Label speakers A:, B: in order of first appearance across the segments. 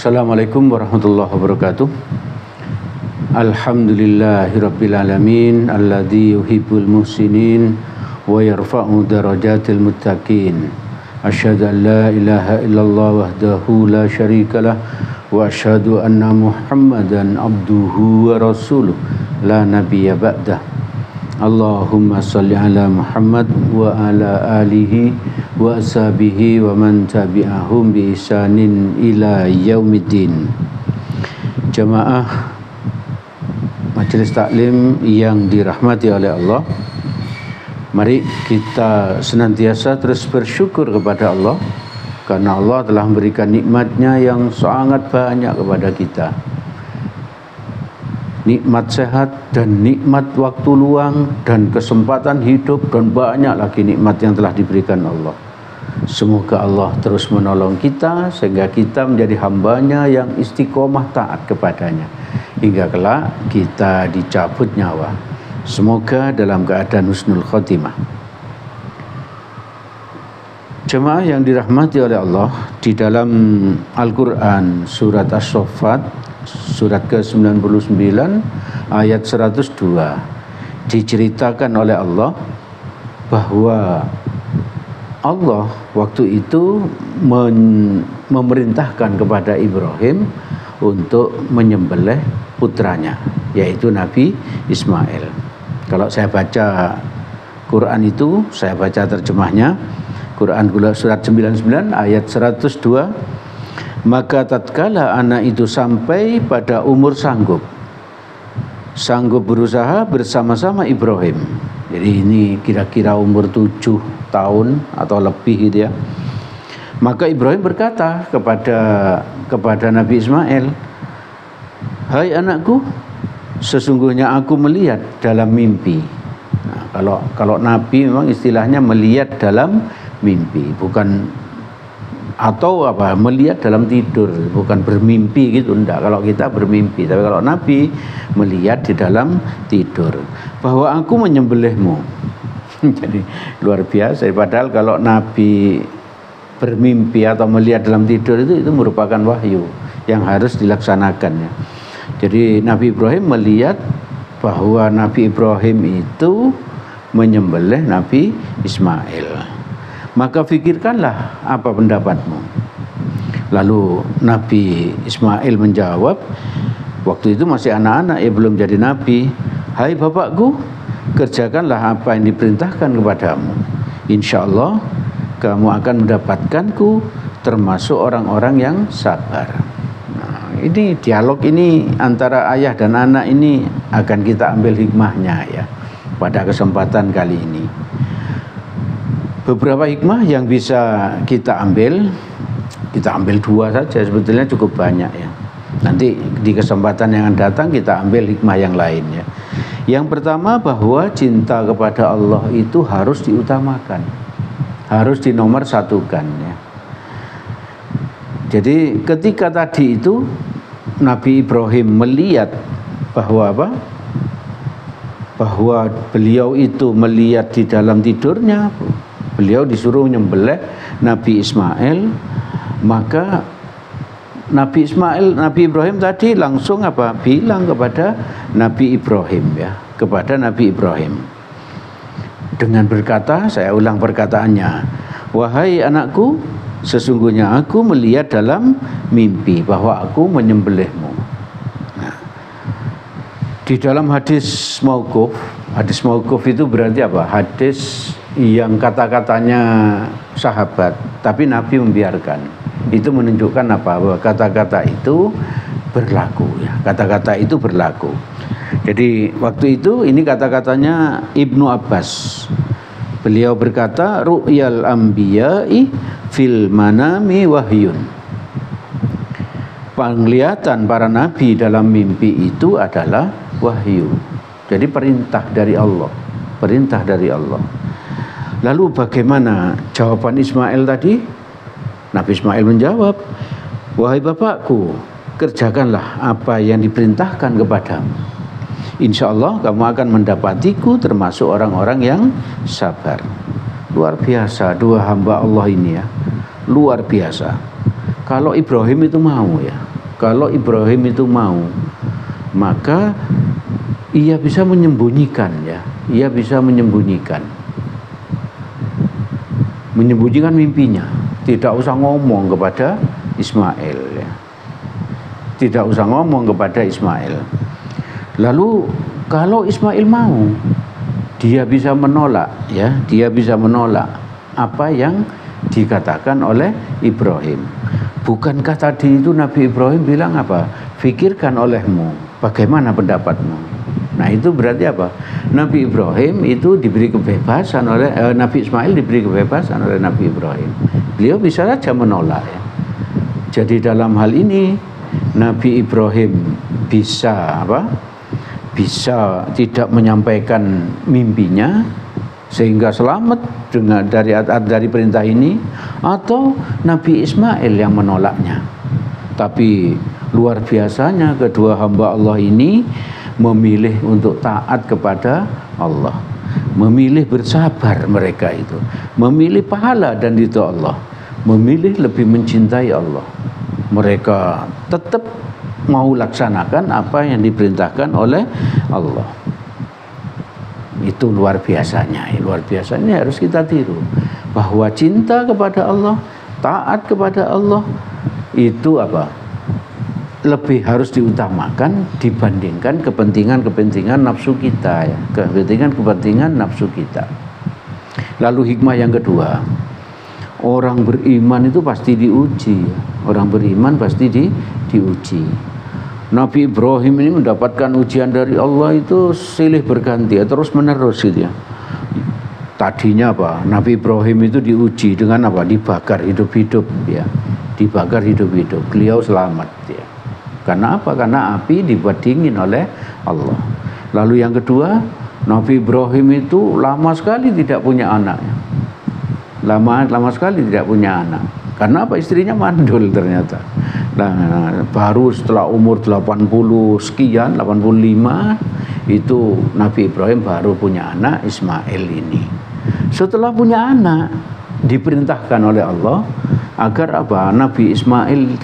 A: Assalamualaikum warahmatullahi wabarakatuh. Alhamdulillahirabbil alamin alladzi yuhibbul muhsinin wa yarfa'u darajatil muttaqin. Asyhadu an la ilaha illallah wahdahu la syarikalah wa asyhadu anna Muhammadan abduhu wa rasuluh la nabiyya ba'dah. Allahumma salli ala Muhammad wa ala alihi wa ashabihi wa man tabi'ahum bi ihsanin ila yaumiddin. Jamaah Majelis Taklim yang dirahmati oleh Allah, mari kita senantiasa terus bersyukur kepada Allah karena Allah telah memberikan nikmat-Nya yang sangat banyak kepada kita. Nikmat sehat dan nikmat waktu luang dan kesempatan hidup dan banyak lagi nikmat yang telah diberikan Allah. Semoga Allah terus menolong kita sehingga kita menjadi hamba-Nya yang istiqomah taat kepadanya hingga kelak kita dicabut nyawa. Semoga dalam keadaan husnul khotimah. Jemaah yang dirahmati oleh Allah, di dalam Al-Quran surat As-Saffat surat ke-99 ayat 102 diceritakan oleh Allah bahwa Allah waktu itu memerintahkan kepada Ibrahim untuk menyembelih putranya, yaitu Nabi Ismail. Kalau saya baca Quran itu, saya baca terjemahnya, Quran surat 99 ayat 102, maka tatkala anak itu sampai pada umur sanggup berusaha bersama-sama Ibrahim. Jadi ini kira-kira umur 7 tahun atau lebih gitu ya. Maka Ibrahim berkata kepada Nabi Ismail, "Hai anakku, sesungguhnya aku melihat dalam mimpi." Nah, kalau Nabi memang istilahnya melihat dalam mimpi, bukan atau melihat dalam tidur, bukan bermimpi gitu, enggak. Kalau kita bermimpi, tapi kalau Nabi melihat di dalam tidur bahwa aku menyembelihmu. Jadi luar biasa. Padahal kalau Nabi bermimpi atau melihat dalam tidur itu merupakan wahyu yang harus dilaksanakan ya. Jadi Nabi Ibrahim melihat bahwa Nabi Ibrahim itu menyembelih Nabi Ismail. Maka fikirkanlah apa pendapatmu. Lalu Nabi Ismail menjawab, waktu itu masih anak-anak ya, belum jadi nabi. "Hai bapakku, kerjakanlah apa yang diperintahkan kepadamu. Insya Allah kamu akan mendapatkanku termasuk orang-orang yang sabar." Nah, ini dialog ini antara ayah dan anak ini akan kita ambil hikmahnya ya pada kesempatan kali ini. Beberapa hikmah yang bisa kita ambil dua saja, sebetulnya cukup banyak ya. Nanti di kesempatan yang akan datang kita ambil hikmah yang lain ya. Yang pertama, bahwa cinta kepada Allah itu harus diutamakan, harus dinomorsatukan ya. Jadi ketika tadi itu Nabi Ibrahim melihat bahwa bahwa beliau itu melihat di dalam tidurnya, beliau disuruh menyembelih Nabi Ismail, maka Nabi Ibrahim tadi langsung bilang kepada Nabi Ibrahim ya, kepada Nabi Ibrahim dengan berkata, saya ulang perkataannya, "Wahai anakku, sesungguhnya aku melihat dalam mimpi bahwa aku menyembelihmu." Nah, di dalam hadis mauquf itu berarti apa? Hadis yang kata-katanya sahabat, tapi Nabi membiarkan. Itu menunjukkan apa? Bahwa kata-kata itu berlaku ya. Kata-kata itu berlaku. Jadi waktu itu ini kata-katanya Ibnu Abbas. Beliau berkata, "Ru'yal anbiya'i fil manami wahyun." Penglihatan para nabi dalam mimpi itu adalah wahyu. Jadi perintah dari Allah. Perintah dari Allah. Lalu bagaimana jawaban Ismail tadi? Nabi Ismail menjawab, "Wahai bapakku, kerjakanlah apa yang diperintahkan kepadamu. Insya Allah kamu akan mendapatiku termasuk orang-orang yang sabar." Luar biasa dua hamba Allah ini ya. Luar biasa. Kalau Ibrahim itu mau ya, Kalau Ibrahim itu mau, maka ia bisa menyembunyikan, ya. Ia bisa menyembunyikan mimpinya. Tidak usah ngomong kepada Ismail, ya. Tidak usah ngomong kepada Ismail. Lalu kalau Ismail mau, dia bisa menolak, ya. Dia bisa menolak apa yang dikatakan oleh Ibrahim. Bukankah tadi itu Nabi Ibrahim bilang apa? Fikirkan olehmu, bagaimana pendapatmu? Nah, itu berarti apa? Nabi Ibrahim itu diberi kebebasan oleh Nabi Ismail diberi kebebasan oleh Nabi Ibrahim. Beliau bisa saja menolak, ya. Jadi dalam hal ini Nabi Ibrahim bisa apa? Bisa tidak menyampaikan mimpinya sehingga selamat dari perintah ini, atau Nabi Ismail yang menolaknya. Tapi luar biasanya kedua hamba Allah ini memilih untuk taat kepada Allah, memilih bersabar, mereka itu memilih pahala dan ridha Allah, memilih lebih mencintai Allah. Mereka tetap mau laksanakan apa yang diperintahkan oleh Allah. Itu luar biasanya, luar biasanya harus kita tiru, bahwa cinta kepada Allah, taat kepada Allah itu apa? Lebih harus diutamakan dibandingkan kepentingan nafsu kita, ya. Kepentingan nafsu kita. Lalu hikmah yang kedua, orang beriman itu pasti diuji, ya. Orang beriman pasti diuji. Nabi Ibrahim ini mendapatkan ujian dari Allah itu silih berganti, ya, terus menerus gitu, ya. Tadinya apa? Nabi Ibrahim itu diuji dengan apa? Dibakar hidup-hidup, ya. Dibakar hidup-hidup. Beliau selamat, ya. Karena apa? Karena api dibuat dingin oleh Allah. Lalu yang kedua, Nabi Ibrahim itu lama sekali tidak punya anak, ya. Lama sekali tidak punya anak. Karena apa? Istrinya mandul ternyata. Nah, baru setelah umur 80 sekian, 85, itu Nabi Ibrahim baru punya anak Ismail ini. Setelah punya anak, diperintahkan oleh Allah agar apa? Nabi Ismail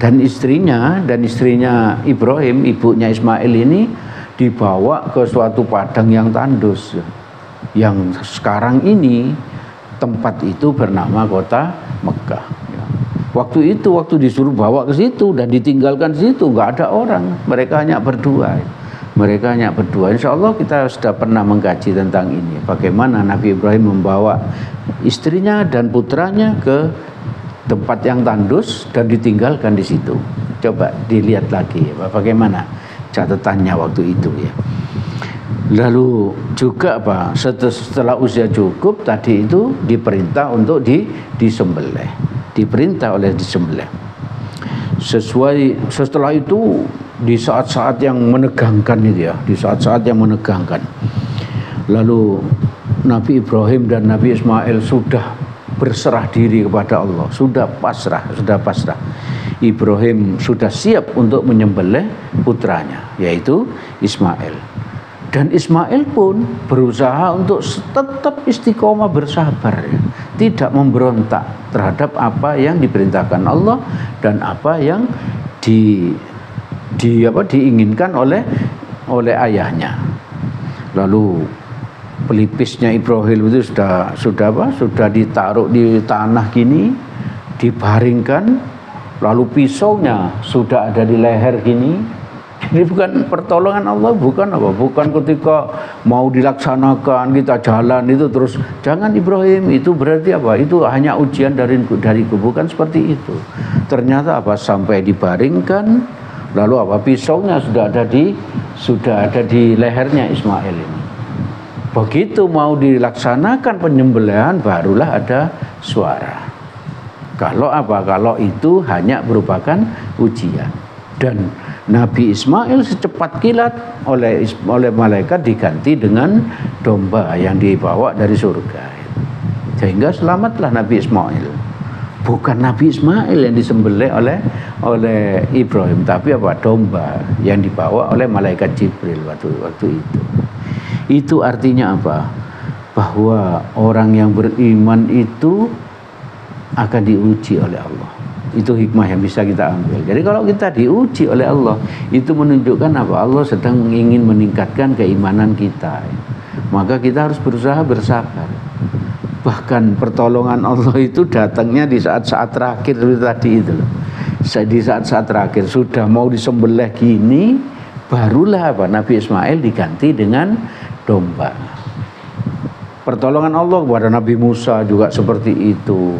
A: dan istrinya Ibrahim, ibunya Ismail ini dibawa ke suatu padang yang tandus, yang sekarang ini tempat itu bernama kota Mekah, ya. Waktu disuruh bawa ke situ dan ditinggalkan di situ, nggak ada orang, mereka hanya berdua. Insya Allah kita sudah pernah mengkaji tentang ini, bagaimana Nabi Ibrahim membawa istrinya dan putranya ke tempat yang tandus dan ditinggalkan di situ. Coba dilihat lagi, ya, bagaimana catatannya waktu itu, ya. Lalu juga apa? Setelah usia cukup tadi itu diperintah untuk disembelih. Diperintah oleh disembelih. Setelah itu di saat-saat yang menegangkan itu, ya, di saat-saat yang menegangkan. Lalu Nabi Ibrahim dan Nabi Ismail sudah berserah diri kepada Allah, sudah pasrah. Ibrahim sudah siap untuk menyembelih putranya, yaitu Ismail. Dan Ismail pun berusaha untuk tetap istiqomah bersabar, ya. Tidak memberontak terhadap apa yang diperintahkan Allah dan apa yang diinginkan oleh ayahnya. Lalu pelipisnya Ibrahim itu sudah ditaruh di tanah gini, dibaringkan, lalu pisaunya sudah ada di leher gini. Ini bukan pertolongan Allah, bukan ketika mau dilaksanakan kita jalan itu terus jangan Ibrahim, itu berarti apa? Itu hanya ujian dariku, bukan seperti itu. Ternyata apa? Sampai dibaringkan, lalu apa? Pisaunya sudah ada di lehernya Ismail ini. Begitu mau dilaksanakan penyembelihan barulah ada suara. Kalau itu hanya merupakan ujian. Dan Nabi Ismail secepat kilat oleh malaikat diganti dengan domba yang dibawa dari surga. Sehingga selamatlah Nabi Ismail. Bukan Nabi Ismail yang disembelih oleh Ibrahim, tapi apa? Domba yang dibawa oleh malaikat Jibril waktu itu. Itu artinya apa? Bahwa orang yang beriman itu akan diuji oleh Allah. itu hikmah yang bisa kita ambil. Jadi kalau kita diuji oleh Allah, itu menunjukkan apa? Allah sedang ingin meningkatkan keimanan kita. Maka kita harus berusaha bersabar. Bahkan pertolongan Allah itu datangnya di saat-saat terakhir seperti tadi itu loh. Di saat-saat terakhir sudah mau disembelih gini, barulah apa? Nabi Ismail diganti dengan domba. Pertolongan Allah kepada Nabi Musa juga seperti itu,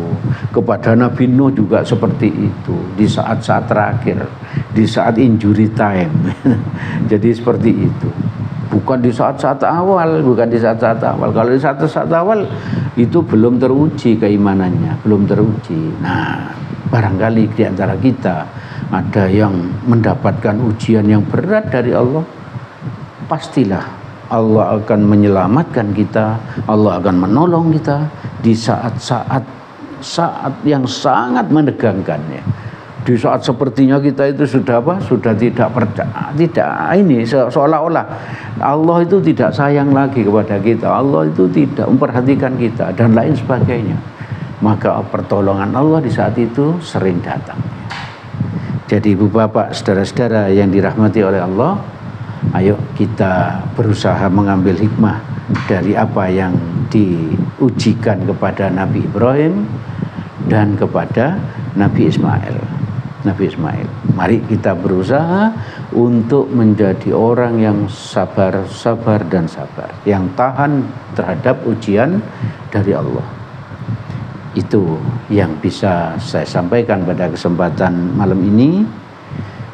A: kepada Nabi Nuh juga seperti itu, di saat-saat terakhir, di saat injury time. Jadi seperti itu. Bukan di saat-saat awal, bukan di saat-saat awal. Kalau di saat-saat awal itu belum teruji keimanannya, belum teruji. Nah, barangkali di antara kita ada yang mendapatkan ujian yang berat dari Allah, pastilah Allah akan menyelamatkan kita, Allah akan menolong kita di saat-saat yang sangat menegangkan ya. Di saat sepertinya kita itu sudah apa? Sudah tidak percaya, tidak ini seolah-olah Allah itu tidak sayang lagi kepada kita, Allah itu tidak memperhatikan kita dan lain sebagainya. Maka pertolongan Allah di saat itu sering datang. Jadi ibu bapak, saudara-saudara yang dirahmati oleh Allah, ayo kita berusaha mengambil hikmah dari apa yang diujikan kepada Nabi Ibrahim dan kepada Nabi Ismail. Mari kita berusaha untuk menjadi orang yang sabar dan sabar, yang tahan terhadap ujian dari Allah. Itu yang bisa saya sampaikan pada kesempatan malam ini.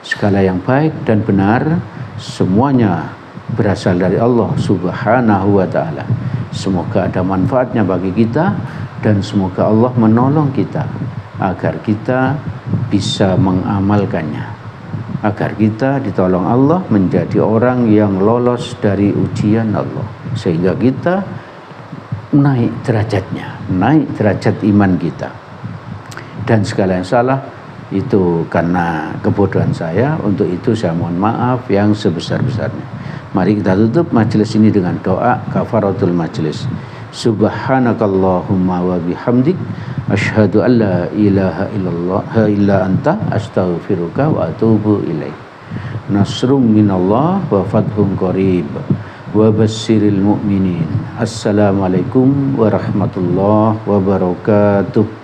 A: Segala yang baik dan benar semuanya berasal dari Allah Subhanahu wa ta'ala. Semoga ada manfaatnya bagi kita dan semoga Allah menolong kita agar kita bisa mengamalkannya, agar kita ditolong Allah menjadi orang yang lolos dari ujian Allah, sehingga kita naik derajatnya, naik derajat iman kita. Dan segala yang salah itu karena kebodohan saya, untuk itu saya mohon maaf yang sebesar-besarnya. Mari kita tutup majelis ini dengan doa kafaratul majelis. Subhanakallahumma wa bihamdik asyhadu an la ilaha illallah illa anta astaghfiruka wa atubu ilaik. Nasrum minallah wa fathun qarib wa basyiril mu'minin. Assalamualaikum warahmatullahi wabarakatuh.